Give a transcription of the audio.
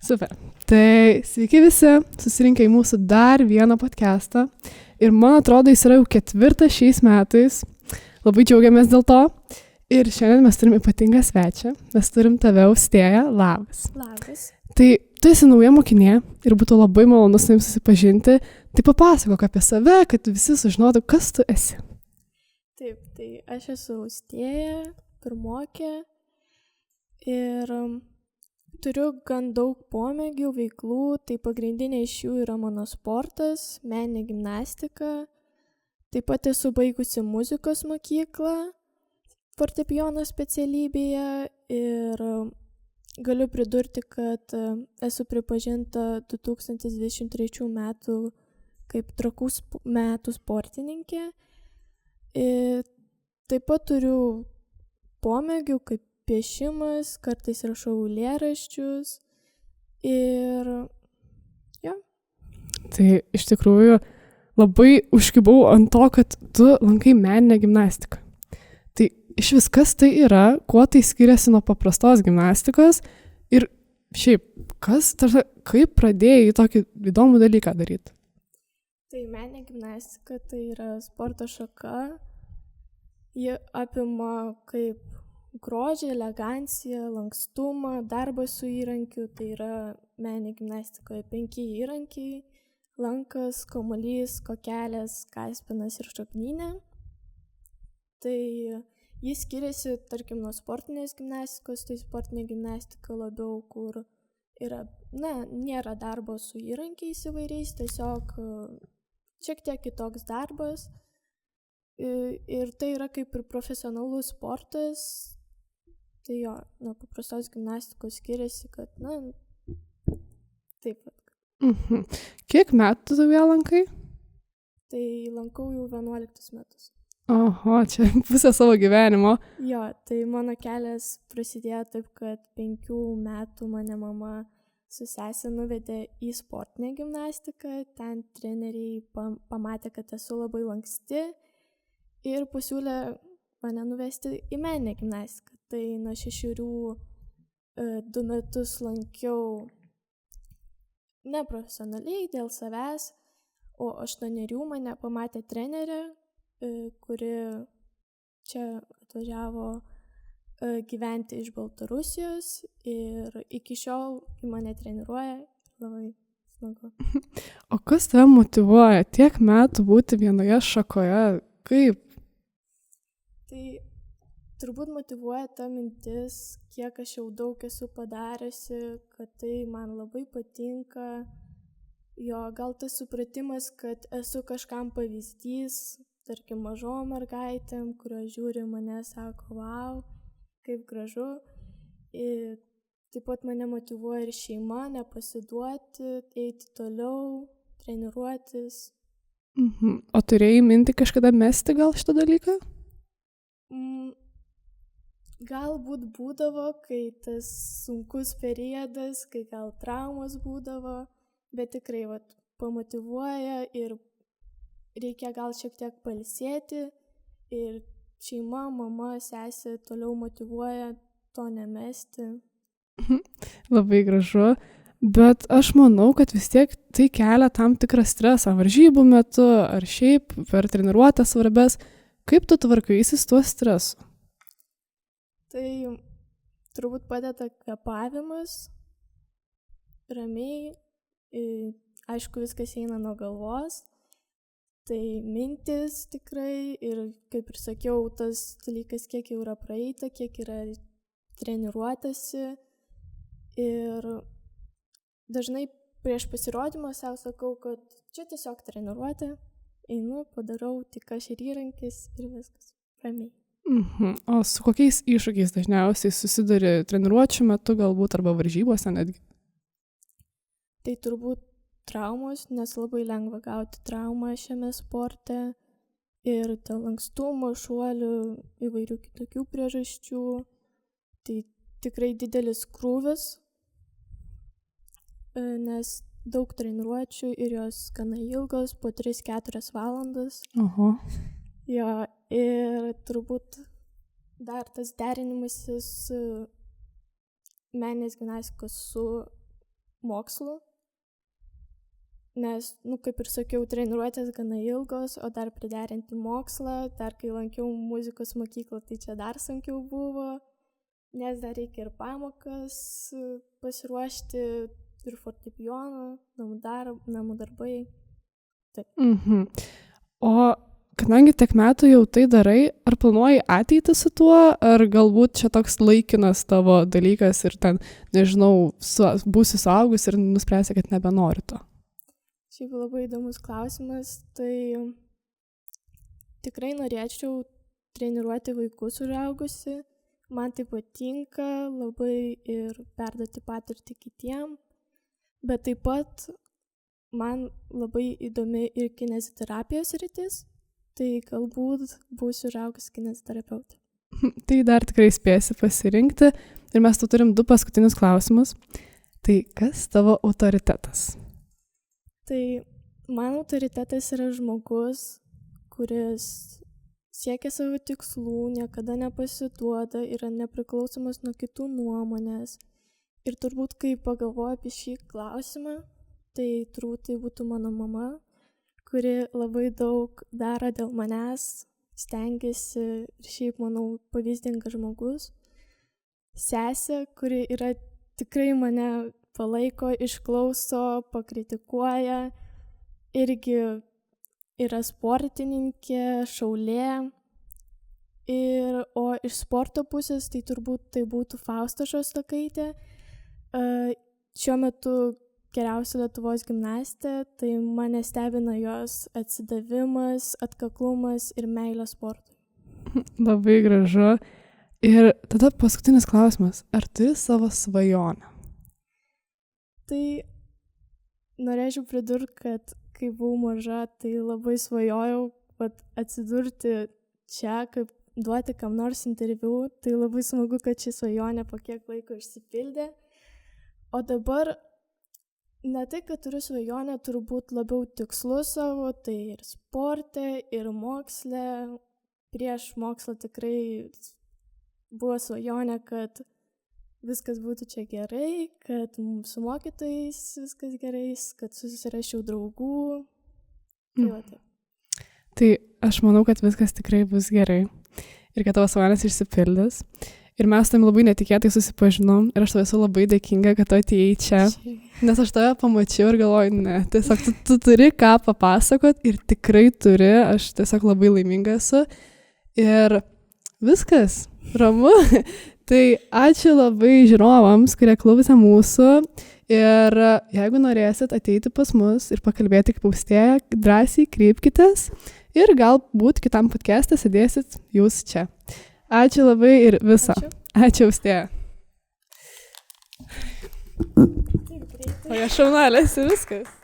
Super. Tai sveiki visi, susirinkę į mūsų dar vieną podcastą. Ir man atrodo, jis yra jau 4 šiais metais. Labai džiaugiamės dėl to. Ir šiandien mes turim ypatingą svečią. Mes turim tave, Austėja. Labas. Labas. Tai tu esi nauja mokinė ir būtų labai malonu su jums susipažinti. Tai papasakok apie save, kad visi sužinotų, kas tu esi. Taip, tai aš esu Austėja, pirmokė ir turiu gan daug pomėgių, veiklų. Tai pagrindinė iš jų yra mano sportas, meninė gimnastika. Taip pat esu baigusi muzikos mokyklą, fortepijono specialybėje ir galiu pridurti, kad esu pripažinta 2023 metų kaip trakų metų sportininkė. Ir taip pat turiu pomėgių kaip piešimas, kartais rašau eilėraščius ir jo. Tai iš tikrųjų labai užkibau ant to, kad tu lankai meninę gimnastiką. Tai iš vis kas tai yra, kuo tai skiriasi nuo paprastos gimnastikos ir šiaip, kaip pradėjai tokį įdomų dalyką daryti? Tai meninė gimnastika tai yra sporto šaka. Ji apima kaip grožį, eleganciją, lankstumą, darbą su įrankiu. Tai yra meninė gimnastikoje 5 įrankiai: lankas, kamuolys, kokelės, kaspinas ir šaknynė. Tai jis skiriasi, tarkim, nuo sportinės gimnastikos. Tai sportinė gimnastika labiau, kur yra, nėra darbo su įrankiais įvairiais, tiesiog šiek tiek kitoks darbas. Ir tai yra kaip ir profesionalus sportas. Tai jo, nuo paprastos gimnastikos skiriasi, kad, taip pat. Kiek metų tu vėl lankai? Tai lankau jau 11 metus. Oho, čia pusę savo gyvenimo. Jo, tai mano kelias prasidėjo taip, kad 5 metų mane mama su sese nuvedė į sportinę gimnastiką. Ten treneriai pamatė, kad esu labai lanksti ir pasiūlė mane nuvesti į meninę gimnastiką. Tai nuo 6 2 metus lankiau neprofesionaliai dėl savęs, o 8 mane pamatė trenerė, kuri čia atvažiavo gyventi iš Baltarusijos ir iki šiol mane treniruoja. Labai smagu. O kas tave motyvuoja tiek metų būti vienoje šakoje? Kaip? Tai turbūt motyvuoja ta mintis, kiek aš jau daug esu padariusi, kad tai man labai patinka. Jo, gal tas supratimas, kad esu kažkam pavyzdys, tarkim, mažom mergaitėm, kurios žiūri mane, sako, vau, kaip gražu. Ir taip pat mane motyvuoja ir šeima, nepasiduoti, eiti toliau, treniruotis. O turėjai mintį kažkada mesti gal šitą dalyką? Galbūt būdavo, kai tas sunkus periodas, kai gal traumos būdavo, bet tikrai pamotyvuoja ir reikia gal šiek tiek pailsėti ir šeima, mama, sesė toliau motyvuoja to nemesti. Labai gražu, bet aš manau, kad vis tiek tai kelia tam tikrą stresą varžybų metu ar šiaip per treniruotės svarbės. Kaip tu tvarkaisi su tuo stresu? Tai turbūt padeda kvėpavimas, ramiai, aišku, viskas eina nuo galvos. Tai mintis tikrai ir, kaip ir sakiau, tas dalykas, kiek jau yra praeita, kiek yra treniruotasi. Ir dažnai prieš pasirodymą savo sakau, kad čia tiesiog treniruotė, einu, padarau tik aš ir įrankis ir viskas ramiai. O su kokiais iššūkiais dažniausiai susiduri treniruočių metu galbūt arba varžybose netgi? Tai turbūt traumos, nes labai lengva gauti traumą šiame sporte ir dėl lankstumo, šuolių, įvairių kitokių priežasčių. Tai tikrai didelis krūvis, nes daug treniruočių ir jos gana ilgos, po 3-4 valandas. Oho. Jo, ir turbūt dar tas derinimasis meninės gimnastikos su mokslų, nes, kaip ir sakiau, treniruotės gana ilgos, o dar priderinti mokslą, dar kai lankiau muzikos mokyklą, tai čia dar sunkiau buvo, nes dar reikia ir pamokas pasiruošti, ir fortepijoną, namų darbai. Taip. O kadangi tiek metų jau tai darai, ar planuoji ateitį su tuo, ar galbūt čia toks laikinas tavo dalykas ir ten, nežinau, būsi suaugus ir nuspręsi, kad nebenori to? Šiaip labai įdomus klausimas, tai tikrai norėčiau treniruoti vaikus užaugusi, man tai patinka labai ir perduoti patirtį kitiem, bet taip pat man labai įdomi ir kineziterapijos sritis, tai galbūt būsiu užaugus kineziterapeutė. Tai dar tikrai spėsi pasirinkti ir mes tu turim 2 paskutinius klausimus. Tai kas tavo autoritetas? Tai mano autoritetas yra žmogus, kuris siekia savo tikslų, niekada nepasiduoda, yra nepriklausomas nuo kitų nuomonės. Ir turbūt, kai pagalvoju apie šį klausimą, tai turbūt tai būtų mano mama, kuri labai daug daro dėl manęs, stengiasi ir šiaip, manau, pavyzdingas žmogus. Sesė, kuri yra tikrai mane palaiko, išklauso, pakritikuoja, irgi yra sportininkė, šaulė. O iš sporto pusės tai turbūt tai būtų Fausta Šostakaitė. Šiuo metu geriausia Lietuvos gimnastė, tai mane stebina jos atsidavimas, atkaklumas ir meilė sportui. Labai gražu. Ir tada paskutinis klausimas. Ar turi savo svajonę? Tai norėčiau pridurti, kad kai buvau maža, tai labai svajojau atsidurti čia, kaip duoti kam nors interviu. Tai labai smagu, kad ši svajonė po kiek laiko išsipildė. O dabar ne tai, kad turiu svajonę, turbūt labiau tikslus savo, tai ir sporte, ir moksle. Prieš mokslą tikrai buvo svajonė, kad viskas būtų čia gerai, kad su mokytojais viskas gerai, kad susirašiau draugų. Tai aš manau, kad viskas tikrai bus gerai ir kad tavo svajonės išsipildys. Ir mes tam labai netikėtai susipažinom ir aš tau esu labai dėkinga, kad tu atėjai čia, nes aš tave pamačiau ir galvoju, ne, tiesiog tu turi ką papasakot ir tikrai turi, aš tiesiog labai laiminga esu. Ir viskas, ramu. Tai ačiū labai žiūrovams, kurie klausė mūsų ir jeigu norėsit ateiti pas mus ir pakalbėti kaip austėja, drąsiai kreipkitės ir galbūt kitam podcast'e sėdėsit jūs čia. Ačiū labai ir viso. Ačiū austėja. O jo šaunalės ir viskas.